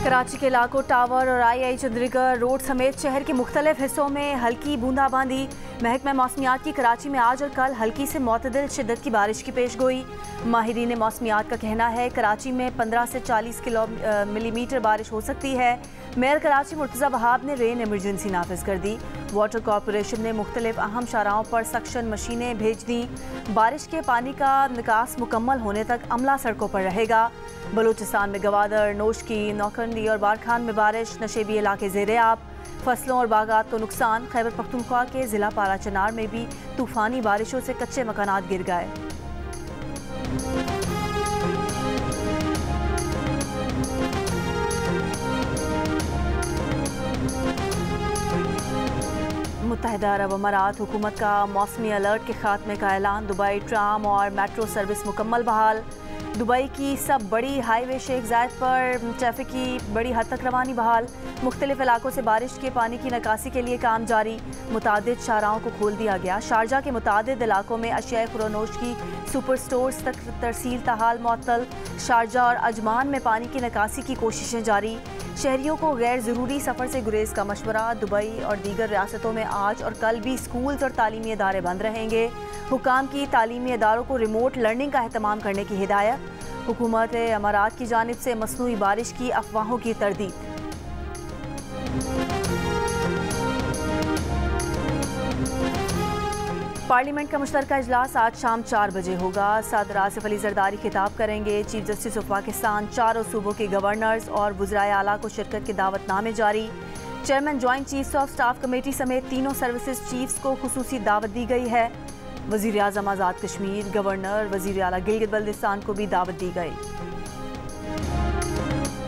कराची के इलाकों टावर और आई चंद्रीगढ़ रोड समेत शहर के मुख्तलिफ हिस्सों में हल्की बूंदाबांदी। महकमा मौसमियात की कराची में आज और कल हल्की से मुतदिल शिद्दत की बारिश की पेशगोई। माहिरीन मौसमियात का कहना है कराची में 15 से 40 मिलीमीटर बारिश हो सकती है। मेयर कराची मुर्तज़ा वहाब ने रेन एमरजेंसी नाफिज कर दी। वाटर कॉरपोरेशन ने मुख्तलिफ अहम शाहराहों पर सक्शन मशीनें भेज दी। बारिश के पानी का निकास मुकम्मल होने तक अमला सड़कों पर रहेगा। बलूचिस्तान में गवादर, नोशकी, नौखंडी और बारखान में बारिश, नशेबी इलाके ज़ेरे आब। फसलों और बागात को नुकसान। खैबर पख्तूनख्वा के ज़िला पाराचनार में भी तूफ़ानी बारिशों से कच्चे मकानात गिर गए। मुत्तहिदा अरब अमारात हुकूमत का मौसमी अलर्ट के खात्मे का ऐलान। दुबई ट्राम और मेट्रो सर्विस मुकम्मल बहाल। दुबई की सब बड़ी हाईवे शेख जायद पर ट्रैफिक की बड़ी हद तक रवानी बहाल। मुख्तलिफ इलाकों से बारिश के पानी की निकासी के लिए काम जारी। मुतादिद शाहराहों को खोल दिया गया। शारजा के मुतादिद इलाकों में अशिया खुरानोश की सुपर स्टोर्स तक तरसील ताहाल मुअत्तल। शारजा और अजमान में पानी की निकासी की कोशिशें जारी। शहरियों को गैर ज़रूरी सफ़र से गुरेज का मशवरा। दुबई और दीगर रियासतों में आज और कल भी स्कूल्स और तालीमी इदारे बंद रहेंगे। हुकाम की तालीमी इदारों को रिमोट लर्निंग का एहतमाम करने की हिदायत। हुकूमत अमारात की जानिब से मसनूई बारिश की अफवाहों की तरदीद। पार्लियामेंट का मुश्तरका इजलास आज शाम 4 बजे होगा। सदर आसिफ अली जरदारी खिताब करेंगे। चीफ जस्टिस ऑफ पाकिस्तान, चारों सूबों के गवर्नर्स और वज़राए आला को शिरकत के दावतनामे जारी। Chairman joint chiefs of staff committee समेत तीनों सर्विसेज चीफ्स को खुसूसी दावत दी गई है। वज़ीर आज़म आज़ाद कश्मीर, गवर्नर, वज़ीर आला गिलगित बल्तिस्तान को भी दावत दी गई।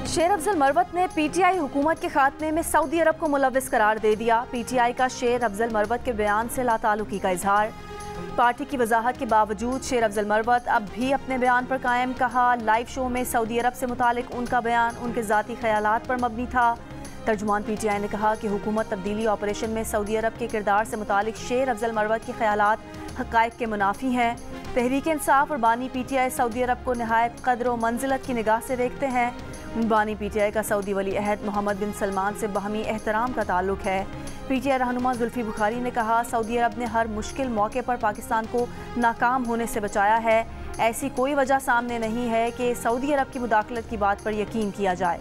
शेर अफजल मरवत ने पीटीआई हुकूमत के खात्मे में सऊदी अरब को मुलव्विस करार दे दिया। पीटीआई का शेर अफजल मरवत के बयान से लाताल्लुकी का इजहार। पार्टी की वजाहत के बावजूद शेर अफजल मरवत अब भी अपने बयान पर कायम। कहा, लाइव शो में सऊदी अरब से मुतालिक उनका बयान उनके ज़ाती ख्यालात पर मबनी था। तर्जुमान पीटीआई ने कहा कि हुकूमत तब्दीली ऑपरेशन में सऊदी अरब के किरदार से मुतालिक शेर अफजल मरवत के ख्यालात हक़ाइक़ के मुनाफी हैं। तहरीक इंसाफ और बानी पीटीआई सऊदी अरब को नहायत कद्र व मंजिलत की निगाह से देखते हैं। बानी पीटीआई का सऊदी वली अहद मोहम्मद बिन सलमान से बाहमी एहतराम का ताल्लुक है। पीटीआई रहनुमा जुल्फी बुखारी ने कहा, सऊदी अरब ने हर मुश्किल मौके पर पाकिस्तान को नाकाम होने से बचाया है। ऐसी कोई वजह सामने नहीं है कि सऊदी अरब की मुदाखलत की बात पर यकीन किया जाए।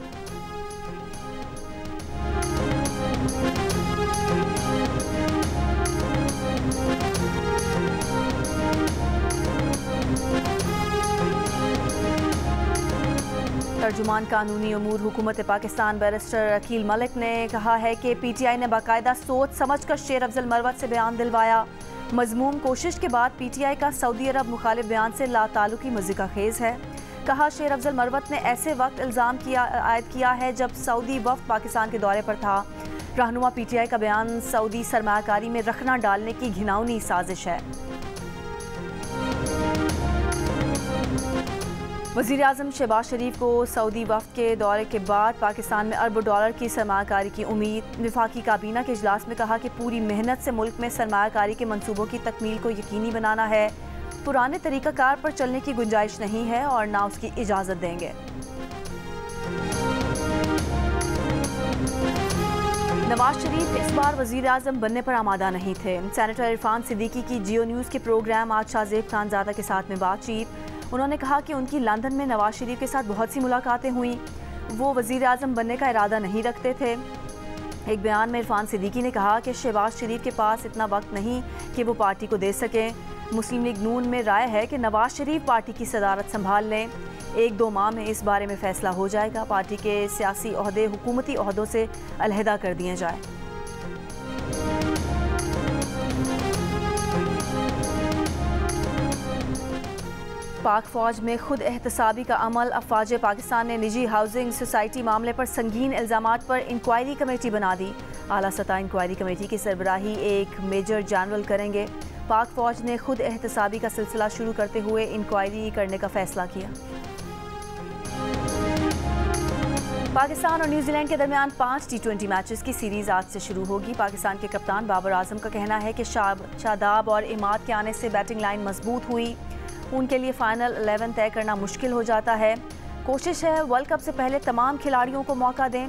तर्जुमान कानूनी अमूर हुकूमत पाकिस्तान बैरिस्टर अकील मलिक ने कहा है कि पीटीआई ने बाकायदा सोच समझ कर शेर अफजल मरवत से बयान दिलवाया। मजमूम कोशिश के बाद पीटीआई का सऊदी अरब मुखालिफ बयान से लाताल्लुकी मज़ीका खेज है। कहा, शेर अफजल मरवत ने ऐसे वक्त इल्ज़ाम आयद किया है जब सऊदी वफ़द पाकिस्तान के दौरे पर था। रहनुमा पीटीआई का बयान सऊदी सरमायाकारी में रखना डालने की घिनौनी साजिश है। वज़ीर आज़म शहबाज शरीफ को सऊदी वफ़द के दौरे के बाद पाकिस्तान में अरबों डॉलर की सरमायाकारी की उम्मीद। वफाकी काबीना के इजलास में कहा कि पूरी मेहनत से मुल्क में सरमायाकारी के मंसूबों की तकमील को यकीनी बनाना है। पुराने तरीक़ाकार पर चलने की गुंजाइश नहीं है और ना उसकी इजाज़त देंगे। नवाज शरीफ इस बार वज़ीर आज़म बनने पर आमादा नहीं थे। सेनेटर इरफान सिद्दीकी की जियो न्यूज़ के प्रोग्राम आज शाहजेब खानज़ादा के साथ में बातचीत। उन्होंने कहा कि उनकी लंदन में नवाज शरीफ के साथ बहुत सी मुलाकातें हुई। वो वज़ीर आज़म बनने का इरादा नहीं रखते थे। एक बयान में इरफान सिद्दीकी ने कहा कि शहबाज शरीफ के पास इतना वक्त नहीं कि वो पार्टी को दे सकें। मुस्लिम लीग नून में राय है कि नवाज शरीफ पार्टी की सदारत संभाल लें। 1-2 माह में इस बारे में फ़ैसला हो जाएगा। पार्टी के सियासी ओहदे हुकूमती ओहदों से अलहदा कर दिए जाएँ। पाक फ़ौज में खुद एहतसाबी का अमल। अफवाज पाकिस्तान ने निजी हाउसिंग सोसाइटी मामले पर संगीन इल्ज़ामात पर इंक्वायरी कमेटी बना दी। आला सतह इंक्वायरी कमेटी की सरबराही एक मेजर जनरल करेंगे। पाक फ़ौज ने खुद एहतसाबी का सिलसिला शुरू करते हुए इंक्वायरी करने का फ़ैसला किया। पाकिस्तान और न्यूजीलैंड के दरमियान 5 T20 मैचेस की सीरीज़ आज से शुरू होगी। पाकिस्तान के कप्तान बाबर आजम का कहना है कि शादाब और इमाद के आने से बैटिंग लाइन मजबूत हुई। उनके लिए फ़ाइनल 11 तय करना मुश्किल हो जाता है। कोशिश है वर्ल्ड कप से पहले तमाम खिलाड़ियों को मौका दें।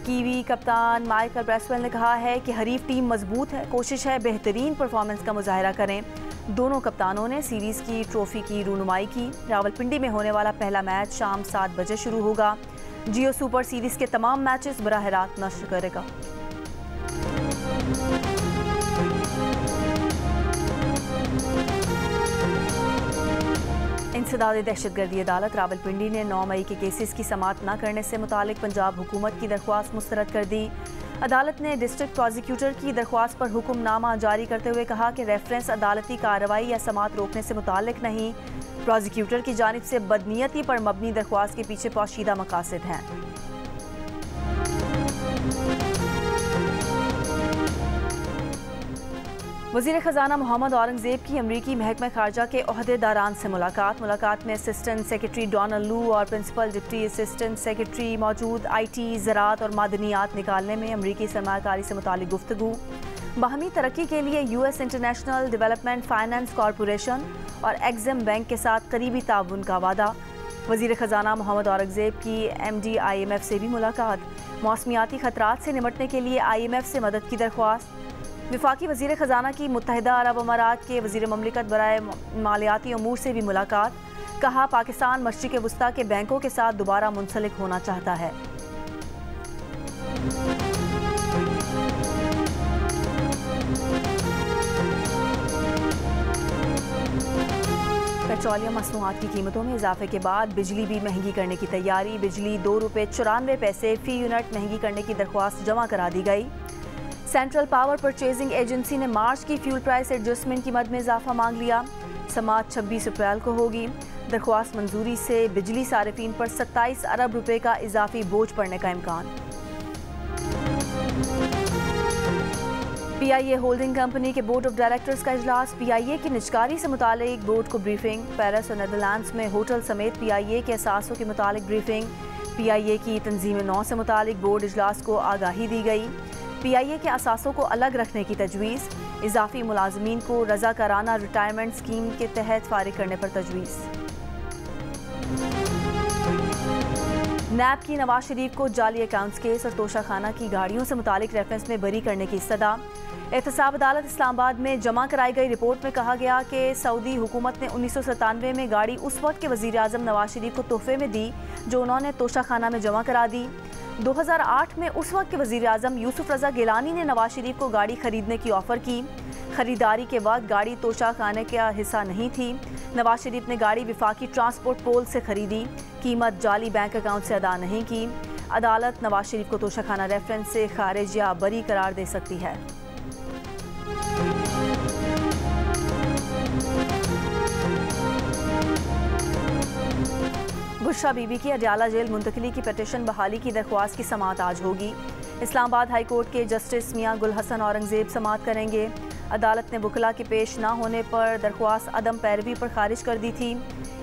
कीवी कप्तान माइकल ब्रेसवेल ने कहा है कि हरीफ टीम मजबूत है, कोशिश है बेहतरीन परफॉर्मेंस का मुजाहरा करें। दोनों कप्तानों ने सीरीज़ की ट्रॉफी की रूनुमाई की। रावलपिंडी में होने वाला पहला मैच शाम 7 बजे शुरू होगा। जियो सुपर सीरीज़ के तमाम मैचेस बराह रात नश्र करेगा। इंसदाद दहशतगर्दी अदालत रावलपिंडी ने 9 मई के केसेस की समाअत न करने से मुतालिक पंजाब हुकूमत की दरख्वास्त मुस्तरद कर दी। अदालत ने डिस्ट्रिक्ट प्रोसिक्यूटर की दरख्वास्त पर हुक्मनामा जारी करते हुए कहा कि रेफरेंस अदालती कार्रवाई या समाअत रोकने से मुतालिक नहीं। प्रोसिक्यूटर की जानिब से बदनीयती पर मबनी दरख्वास्त के पीछे पोशीदा मकासद हैं। वज़ीर ख़जाना मोहम्मद औरंगज़ेब की अमरीकी महकमा खारजा के ओहदेदारान से मुलाकात में असिस्टेंट सेक्रेटरी डोनाल्ड लू और प्रिंसिपल डिप्टी असिस्टेंट सेक्रेटरी मौजूद। IT, ज़राअत और मादनियात निकालने में अमरीकी सरमायाकारी से मुतालिक गुफ्तगू। बाहमी तरक्की के लिए US international development finance corporation और एग्जिम बैंक के साथ करीबी ताउन का वादा। वज़ीर ख़जाना मोहम्मद औरंगज़ेब की MD IMF से भी मुलाकात। मौसमियाती ख़तरात से निपटने के लिए IMF से मदद की दरख्वास्त। विफाकी वज़ीर ख़जाना की मुत्तहिदा अरब अमारात के वज़ीर ममलिकत बराए मालियाती अमूर से भी मुलाकात। कहा पाकिस्तान मशरिक़ वस्ता के बैंकों के साथ दोबारा मुंसलिक होना चाहता है। पेट्रोलियम मसनूआत की कीमतों में इजाफे के बाद बिजली भी महंगी करने की तैयारी। बिजली 2 रुपये 94 पैसे फ़ी यूनिट महंगी करने की दरख्वास्त जमा करा दी गई। सेंट्रल पावर परचेजिंग एजेंसी ने मार्च की फ्यूल प्राइस एडजस्टमेंट की मद में इजाफा मांग लिया। समाअत 26 अप्रैल को होगी। दरख्वास्त मंजूरी से बिजली सारिफीन पर 27 अरब रुपए का इजाफी बोझ पड़ने का इम्कान। PIA होल्डिंग कंपनी के बोर्ड ऑफ डायरेक्टर्स का इजलास। PIA की निजकारी से मुतालिक बोर्ड को ब्रीफिंग। पेरिस और नेदरलैंड्स में होटल समेत PIA के असासों के मुतालिक ब्रीफिंग। PIA की तंजीम 9 से मुतालिक बोर्ड इजलास को आगाही दी गई। PIA के असासों को अलग रखने की तजवीज़। इजाफी मुलाजमीन को रज़ाकाराना रिटायरमेंट स्कीम के तहत फारिग करने पर तजवीज़। नैब की नवाज शरीफ को जाली अकाउंट्स केस और तोशाखाना की गाड़ियों से मुतालिक रेफरेंस में बरी करने की सदा। एहतसाब अदालत इस्लामाबाद में जमा कराई गई रिपोर्ट में कहा गया कि सऊदी हुकूमत ने 1997 में गाड़ी उस वक्त के वज़ीर आज़म नवाज शरीफ को तोहफे में दी जो उन्होंने तोशाखाना में जमा करा दी। 2008 में उस वक्त के वज़ीर आज़म यूसुफ रज़ा गिलानी ने नवाज शरीफ को गाड़ी खरीदने की ऑफ़र की। खरीदारी के वक्त गाड़ी तोशाखाने का हिस्सा नहीं थी। नवाज शरीफ ने गाड़ी विफाकी ट्रांसपोर्ट पोल से खरीदी। कीमत जाली बैंक अकाउंट से अदा नहीं की। अदालत नवाज शरीफ को तोशाखाना रेफरेंस से खारिज या बरी करार दे सकती है। बुशरा बीबी की अडयाला जेल मुंतकली की पटिशन बहाली की दरख्वास्त की समाअत आज होगी। इस्लामाबाद हाई कोर्ट के जस्टिस मियां गुल हसन औरंगज़ेब समाअत करेंगे। अदालत ने बुकला के पेश न होने पर दरख्वास्त अदम पैरवी पर खारिज कर दी थी।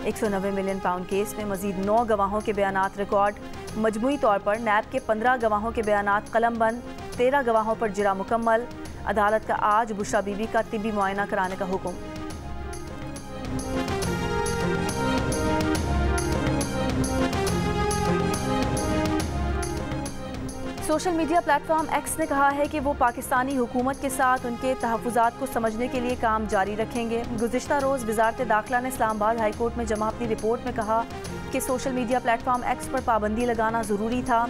190 मिलियन पाउंड केस में मजीद 9 गवाहों के बयानात रिकॉर्ड। मजमूई तौर पर नैब के 15 गवाहों के बयानात कलमबंद, 13 गवाहों पर जिरा मुकम्मल। अदालत का आज बुशरा बीबी का तिब्बी मुआयना कराने का हुक्म। सोशल मीडिया प्लेटफॉर्म एक्स ने कहा है कि वो पाकिस्तानी हुकूमत के साथ उनके तहफ़्फ़ुज़ात को समझने के लिए काम जारी रखेंगे। गुज़िश्ता रोज़ वज़ारत दाखिला ने इस्लामाबाद हाई कोर्ट में जमा अपनी रिपोर्ट में कहा कि सोशल मीडिया प्लेटफॉर्म एक्स पर पाबंदी लगाना ज़रूरी था।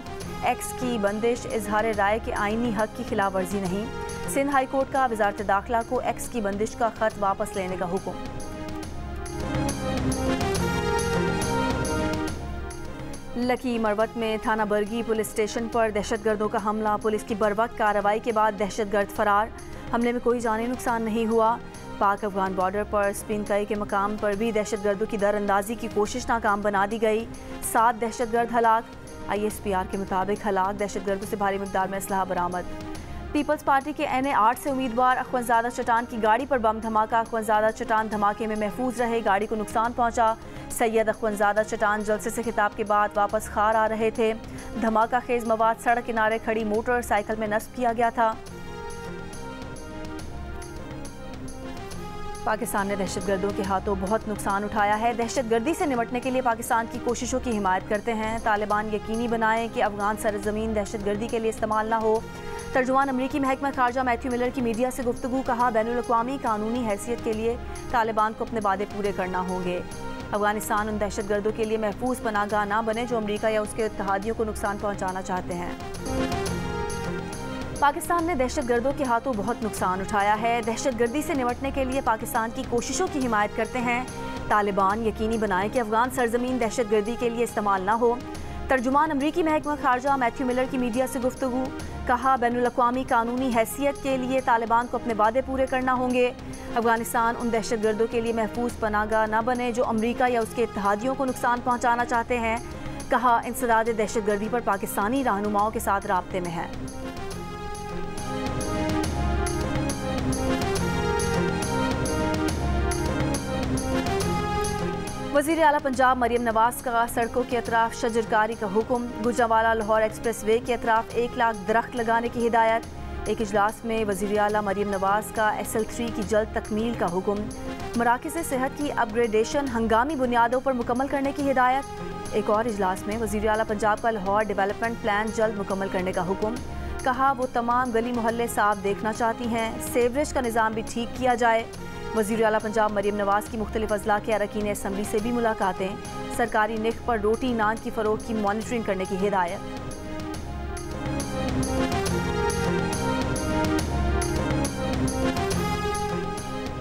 एक्स की बंदिश इजहार राय के आइनी हक की खिलाफ वर्जी नहीं। सिंध हाई कोर्ट का वज़ारत दाखिला को एक्स की बंदिश का ख़त वापस लेने का हुक्म। लकी मरवत में थाना बरगी पुलिस स्टेशन पर दहशतगर्दों का हमला। पुलिस की बरवक्त कार्रवाई के बाद दहशतगर्द फरार। हमले में कोई जानी नुकसान नहीं हुआ। पाक अफगान बॉर्डर पर स्पिन कई के मकाम पर भी दहशतगर्दों की दर अंदाजी की कोशिश नाकाम बना दी गई। 7 दहशतगर्द हलाक। ISPR के मुताबिक हलाक दहशतगर्दों से भारी मिकदार में असलहा बरामद। पीपल्स पार्टी के NA 8 से उम्मीदवार अख्वंज़ादा चटान की गाड़ी पर बम धमाका। अख्वंज़ादा चटान धमाके में महफूज रहे, गाड़ी को नुकसान पहुंचा। सैयद अख्वंज़ादा चटान जलसे से खिताब के बाद वापस खार आ रहे थे। धमाका खेज मवाद सड़क किनारे खड़ी मोटरसाइकिल में नस्ब किया गया था। पाकिस्तान ने दहशतगर्दों के हाथों बहुत नुकसान उठाया है। दहशतगर्दी से निपटने के लिए पाकिस्तान की कोशिशों की हिमायत करते हैं। तालिबान यकीनी बनाएं कि अफगान सरजमीन दहशतगर्दी के लिए इस्तेमाल ना हो। तर्जुमान अमरीकी महकमा खारजा मैथ्यू मिलर की मीडिया से गुफ्तगू, कहा बैनुल-अक़वामी कानूनी हैसियत के लिए तालिबान को अपने वादे पूरे करना होंगे। अफगानिस्तान उन दहशतगर्दों के लिए महफूज पनाहगाह ना बने जो अमरीका या उसके इत्तेहादियों को नुकसान पहुँचाना चाहते हैं। पाकिस्तान ने दहशतगर्दों के हाथों बहुत नुकसान उठाया है। दहशतगर्दी से निपटने के लिए पाकिस्तान की कोशिशों की हिमायत करते हैं। तालिबान यकीनी बनाएं कि अफगान सरजमीन दहशतगर्दी के लिए इस्तेमाल ना हो। तर्जुमान अमरीकी महकमा खारजा मैथ्यू मिलर की मीडिया से गुफ्तगू, कहा बैनुल-अक़वामी कानूनी हैसियत के लिए तालिबान को अपने वादे पूरे करना होंगे। अफगानिस्तान उन दहशतगर्दों के लिए महफूज पनाहगाह न बने जो अमरीका या उसके इत्तेहादियों को नुकसान पहुँचाना चाहते हैं। कहा इंसदाद दहशतगर्दी पर पाकिस्तानी रहनुमाओं के साथ राब्ते में है। वज़ीर आला पंजाब मरियम नवाज का सड़कों के अतराफ शजरकारी का हुक्म। गुजरांवाला लाहौर एक्सप्रेस वे के अतराफ 1 लाख दरख्त लगाने की हिदायत। एक इजलास में वज़ीर आला मरियम नवाज का SL3 की जल्द तकमील का हुक्म। मराकिज़ सेहत की अपग्रेडेशन हंगामी बुनियादों पर मुकम्मल करने की हिदायत। एक और इजलास में वज़ीर आला पंजाब का लाहौर डेवलपमेंट प्लान जल्द मुकम्मल करने का हुक्म। कहा वो तमाम गली मोहल्ले साफ देखना चाहती हैं। सेवरेज का निज़ाम भी ठीक किया जाए। वज़ीर आला पंजाब मरियम नवाज की मुख्तलिफ अज़ला के अरकान असम्बली से भी मुलाकातें। सरकारी निख पर रोटी नान की फ़रोख्त की मॉनिटरिंग करने की हिदायत।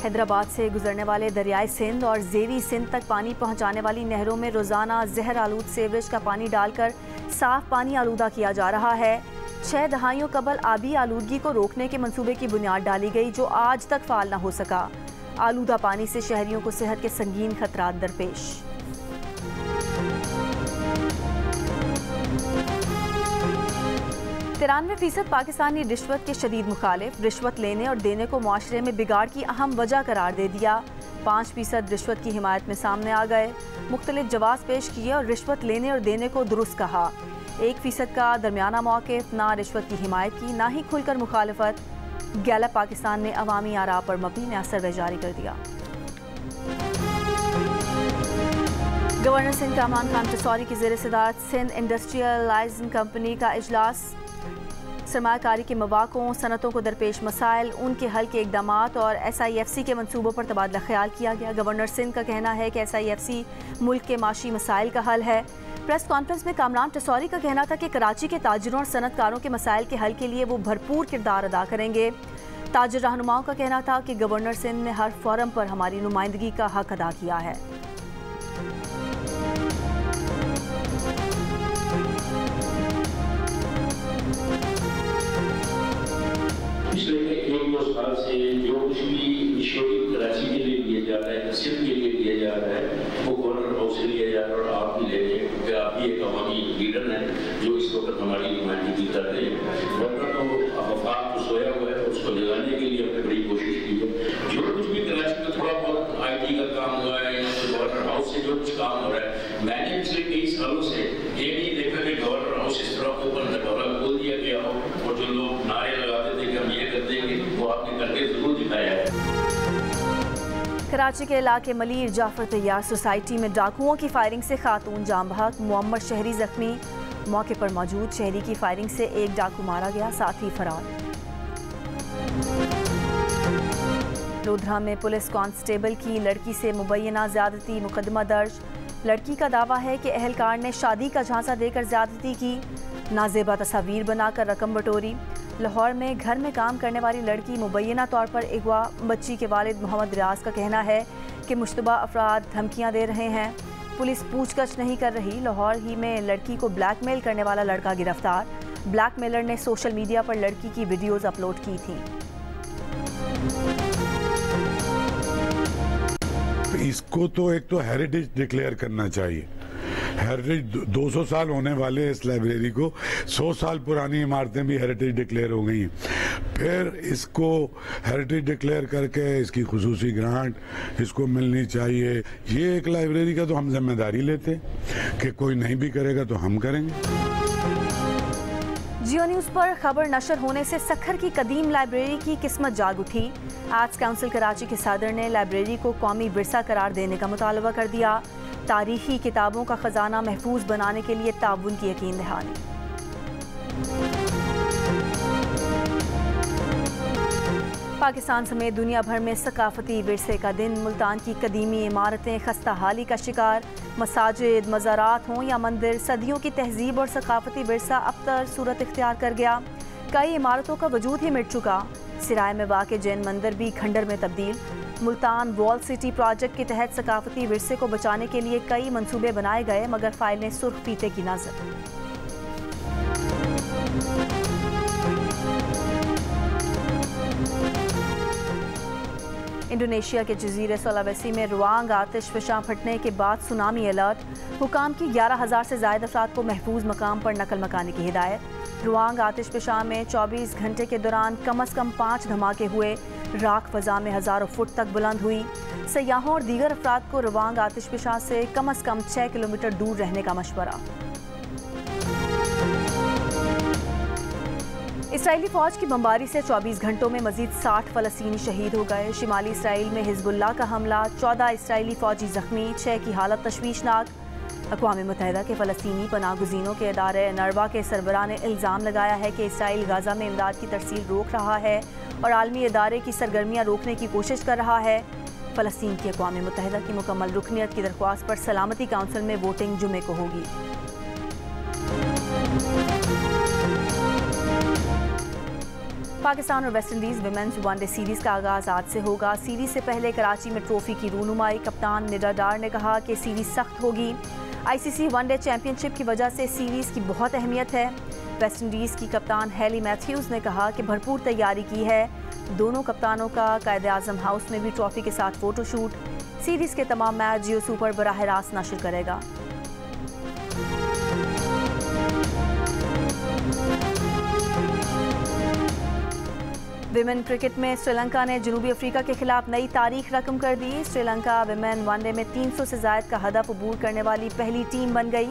हैदराबाद से गुजरने वाले दरियाए सिंध और ज़ेरी सिंध तक पानी पहुँचाने वाली नहरों में रोज़ाना जहर आलूद सेवरेज का पानी डालकर साफ पानी आलूदा किया जा रहा है। 6 दहाइयों कबल आबी आलूदगी को रोकने के मंसूबे की बुनियाद डाली गई जो आज तक फाल न हो सका। आलूदा पानी से शहरियों को सेहत के संगीन खतरात दरपेश। 93% पाकिस्तानी रिश्वत के शदीद मुखालिफ। रिश्वत लेने और देने को मुआशरे में बिगाड़ की अहम वजह करार दे दिया। 5% रिश्वत की हिमायत में सामने आ गए। मुख्तलिफ जवाब पेश किए और रिश्वत लेने और देने को दुरुस्त कहा। 1% का दरमियाना मौक़िफ़, ना रिश्वत की हिमायत की ना ही खुलकर मुखालफत। गैलप पाकिस्तान ने अवामी आरा पर मबनी नया सर्वे जारी कर दिया। गवर्नर सिंध कामरान खान टेसौरी की ज़ेर सदारत सिंध इंडस्ट्रियलाइजिंग कंपनी का इजलास। सरमायाकारी के मौक़ों, सनतों को दरपेश मसाइल, उनके हल के इक़दामात और SIFC के मनसूबों पर तबादला ख्याल किया गया। गवर्नर सिंध का कहना है कि SIFC मुल्क के माशी मसाइल का हल है। प्रेस कॉन्फ्रेंस में कामरान टेसौरी का कहना था कि कराची के ताजिरों और सनतकारों के मसाइल के हल के लिए वो भरपूर किरदार अदा करेंगे। ताजिर रहनुमाओं का कहना था कि गवर्नर सिंध ने हर फोरम पर हमारी नुमाइंदगी का हक अदा किया है। पिछले 1-2 साल से जो कुछ भी इनिशिएटिव कराची के लिए लिया जा रहा है, सिंध के लिए लिया जा रहा है, वो गवर्नर हाउस से लिया जा रहा है और आप भी ले रहे हैं क्योंकि आप भी एक अवामी लीडर हैं जो इस वक्त हमारी नुमाइंदगी कर रहे हैं। गवर्नर तो वफाक तो सोया हुआ है, उसको जगाने के लिए हमने बड़ी कोशिश की है। जो कुछ भी कराची में थोड़ा बहुत IT का काम हुआ है या गवर्नर हाउस से जो कुछ काम हो रहा है, मैंने पिछले कई सालों से ये नहीं देखा कि गवर्नर हाउस इस तरह ओपन ढकोला खोल दिया गया हो और जो लोग नारे लगाते थे कि हम ये कर देंगे वो आपने करके जरूर दिखाया है। कराची के इलाके मलीर जाफर तैयार सोसाइटी में डाकुओं की फायरिंग से खातून जाम बहक, मोहम्मद शहरी जख्मी। मौके पर मौजूद शहरी की फायरिंग से एक डाकू मारा गया, साथ ही फरार। लोधरा में पुलिस कांस्टेबल की लड़की से मुबैना ज्यादती, मुकदमा दर्ज। लड़की का दावा है कि अहलकार ने शादी का झांसा देकर ज्यादती की, नाजेबा तस्वीर बनाकर रकम बटोरी। लाहौर में घर में काम करने वाली लड़की मुबैना तौर पर अगवा। बच्ची के वालिद मोहम्मद रियाज का कहना है कि मुश्तबा अफराद धमकियां दे रहे हैं। पुलिस पूछताछ नहीं कर रही। लाहौर ही में लड़की को ब्लैकमेल करने वाला लड़का गिरफ्तार। ब्लैकमेलर ने सोशल मीडिया पर लड़की की वीडियोज अपलोड की थी। इसको तो एक तो हेरिटेज डिक्लेयर करना चाहिए। हेरिटेज 200 साल होने वाले इस लाइब्रेरी को, 100 साल पुरानी इमारतें भी हेरिटेज डिक्लेयर हो गई हैं। फिर इसको हेरिटेज डिक्लेयर करके इसकी खुसूसी ग्रांट इसको मिलनी चाहिए। ये एक लाइब्रेरी का तो हम जिम्मेदारी लेते हैं कि कोई नहीं भी करेगा तो हम करेंगे। जियो न्यूज़ पर खबर नशर होने से सक्खर की कदीम लाइब्रेरी की किस्मत जाग उठी। आर्ट्स काउंसिल कराची के सदर ने लाइब्रेरी को कौमी विरसा करार देने का मुतालबा कर दिया। तारीखी किताबों का खजाना महफूज बनाने के लिए ताउन की यकीन दहानी। पाकिस्तान समेत दुनिया भर में सकाफती विरसे का दिन। मुल्तान की कदीमी इमारतें खस्ता हाली का शिकार। मसाजिद, मज़ारात हों या मंदिर, सदियों की तहजीब और सकाफती विरसा अबतर सूरत इख्तियार कर गया। कई इमारतों का वजूद ही मिट चुका। सिराय में वाक़ जैन मंदिर भी खंडर में तब्दील। मुल्तान वॉल सिटी प्रोजेक्ट के तहत सकाफती विरसे को बचाने के लिए कई मंसूबे बनाए गए, मगर फाइलें सुर्ख फीते की नज़र। इंडोनेशिया के जजीरे सुलावेसी में रुआंग आतिश फिशां फटने के बाद सुनामी अलर्ट। हुकाम की 11,000 से ज़ायद अफराद को महफूज मकाम पर नकल मकाने की हिदायत। रुआंग आतिश फिशां में 24 घंटे के दौरान कम अज़ कम 5 धमाके हुए। राख फ़ज़ा में हज़ारों फुट तक बुलंद हुई। सयाहों और दीगर अफराद को रुआंग आतिश फिशां से कम अज़ कम 6 किलोमीटर दूर रहने का मशवरा। इसराइली फ़ौज की बमबारी से 24 घंटों में मज़ीद 60 फ़लस्तीनी शहीद हो गए। शिमाली इसराइल में हिज़्बुल्लाह का हमला, 14 इसराइली फ़ौजी ज़ख्मी, 6 की हालत तशवीशनाक। अक़वाम मुत्तहिदा के फ़लस्तीनी पनाहगुज़ीनों के इदारे नरवा के सरबराह ने इल्ज़ाम लगाया है कि इसराइल गाज़ा में इमदाद की तरसील रोक रहा है और आलमी इदारे की सरगर्मियाँ रोकने की कोशिश कर रहा है। फ़लस्तीन की अक़वाम मुत्तहिदा की मुकम्मल रुकनियत की दरख्वास्त पर सलामती काउंसिल में वोटिंग जुमे को होगी। पाकिस्तान और West Indies women's one day series का आगाज़ आज से होगा। सीरीज़ से पहले कराची में ट्रॉफी की रूनुमाई। कप्तान निडा डार ने कहा कि सीरीज़ सख्त होगी। आईसीसी वनडे चैंपियनशिप की वजह से सीरीज़ की बहुत अहमियत है। वेस्ट इंडीज़ की कप्तान हेली मैथ्यूज़ ने कहा कि भरपूर तैयारी की है। दोनों कप्तानों का कायदे आज़म हाउस में भी ट्रॉफी के साथ फ़ोटोशूट। सीरीज़ के तमाम मैच जियो सुपर बराह रास्त नशर करेगा। विमेन क्रिकेट में श्रीलंका ने जनूबी अफ्रीका के खिलाफ नई तारीख रकम कर दी। श्रीलंका विमेन वनडे में 300 से ज़ायद का हदफ अबूर करने वाली पहली टीम बन गई।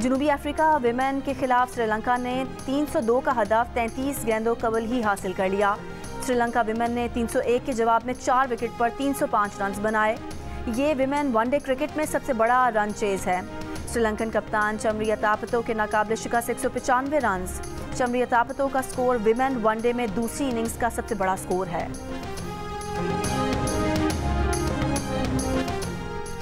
जनूबी अफ्रीका विमेन के खिलाफ श्रीलंका ने 302 का हदफ 33 गेंदों कबल ही हासिल कर लिया। श्रीलंका विमेन ने 301 के जवाब में 4 विकेट पर 305 रन बनाए। ये विमेन वनडे क्रिकेट में सबसे बड़ा रन चेज़ है। श्रीलंकन कप्तान चमरिया तापतो के नाकाबिले शिकस्त 195 रन। चमरिया तापतो का स्कोर विमेन वनडे में दूसरी इनिंग्स का सबसे बड़ा स्कोर है।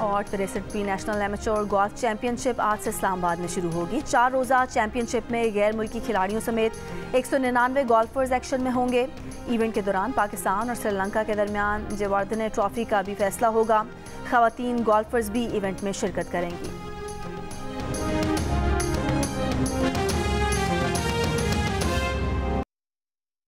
और 63वीं नेशनल एमेच्योर गोल्फ चैंपियनशिप आज से इस्लामाबाद में शुरू होगी। 4 रोज़ा चैंपियनशिप में गैर मुल्की खिलाड़ियों समेत 199 गोल्फर्स एक्शन में होंगे। इवेंट के दौरान पाकिस्तान और श्रीलंका के दरमियान जयवर्धने ट्रॉफी का भी फैसला होगा। ख़वातीन गोल्फर्स भी इवेंट में शिरकत करेंगी।